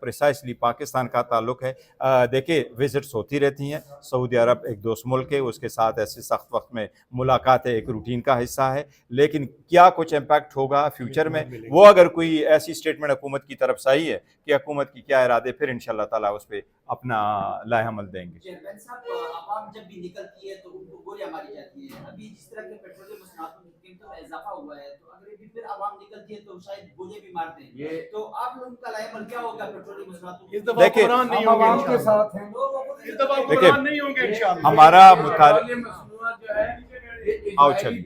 Precisely Pakistan का ताल्लुक़ है। देखिए विज़िट्स होती रहती हैं, सऊदी अरब एक दोस्त मुल्क है, उसके साथ ऐसे सख्त वक्त में मुलाकातें एक रूटीन का हिस्सा है, लेकिन क्या कुछ इम्पैक्ट होगा फ्यूचर में, वो अगर कोई ऐसी स्टेटमेंट हुकूमत की तरफ से आई है कि हुकूमत की क्या इरादे, फिर इंशाअल्लाह ताला उस पर अपना लाएहमल देंगे। चेयरमैन साहब, आवाम जब भी निकलती है तो उनको गोलियां मारी जाती है। अभी जिस तरह के पेट्रोलियम मसनूआत की कीमतों में इजाफा हुआ है, तो अगर भी फिर आवाम निकलती है तो शायद गोलियां भी मारते हैं। ये तो आप लोगों का लाएहमल क्या होगा पेट्रोलियम मसनूआत? इस दफा कुरान नहीं होंगे के साथ हैं, इस दफा कुरान नहीं होंगे इंशाअल्लाह। हमारा आओ चलिए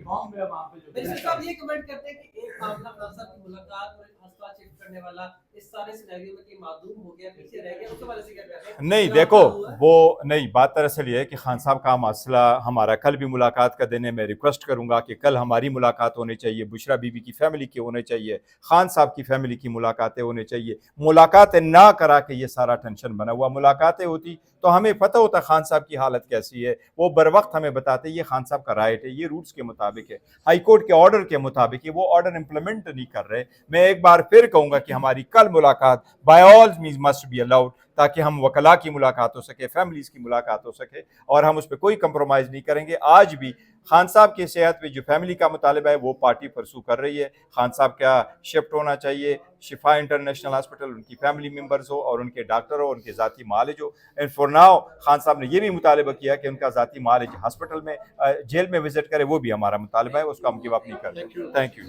साहब ये कमेंट करते हैं कि एक मामला खान साहब की मुलाकात और हस्तक्षेप करने वाला इस सारे सिनेरियो में कि मादूम हो गया, पीछे रह गया, उसके बारे से क्या कहते हैं? नहीं देखो, वो नहीं, बात दरअसल ये है कि खान साहब का मसला हमारा कल भी मुलाकात का दिन है। मैं रिक्वेस्ट करूंगा कि कल हमारी मुलाकात होनी चाहिए, बुशरा बीबी की फैमिली की होनी चाहिए, खान साहब की फैमिली की मुलाकातें होनी चाहिए। मुलाकातें ना करा के ये सारा टेंशन बना हुआ, मुलाकातें होती तो हमें पता होता खान साहब की हालत कैसी है, वो बर वक्त हमें बताते ये खान साहब का राइट है, ये रूट्स के मुताबिक है, हाई कोर्ट के ऑर्डर के मुताबिक है, वो ऑर्डर इम्प्लीमेंट नहीं कर रहे। मैं एक बार फिर कहूंगा कि हमारी कल मुलाकात by all means must be allowed, ताकि हम वकला की मुलाकात हो सके, फैमिलीज की मुलाकात हो सके, और हम उस पर कोई कंप्रोमाइज़ नहीं करेंगे। आज भी खान साहब की सेहत पे जो फैमिली का मुतालबा है वो पार्टी परसू कर रही है। खान साहब का शिफ्ट होना चाहिए शिफा इंटरनेशनल हॉस्पिटल, उनकी फैमिली मेम्बर्स हो और उनके डॉक्टर हो, उनके ज़ाती मालिज हो। एंड फॉर नाउ खान साहब ने ये भी मुतालबा किया कि उनका ज़ाती मालिज हॉस्पिटल में जेल में विजिट करे, वो भी हमारा मुतालबा है, उसको हम गिव अप नहीं करते। Thank you.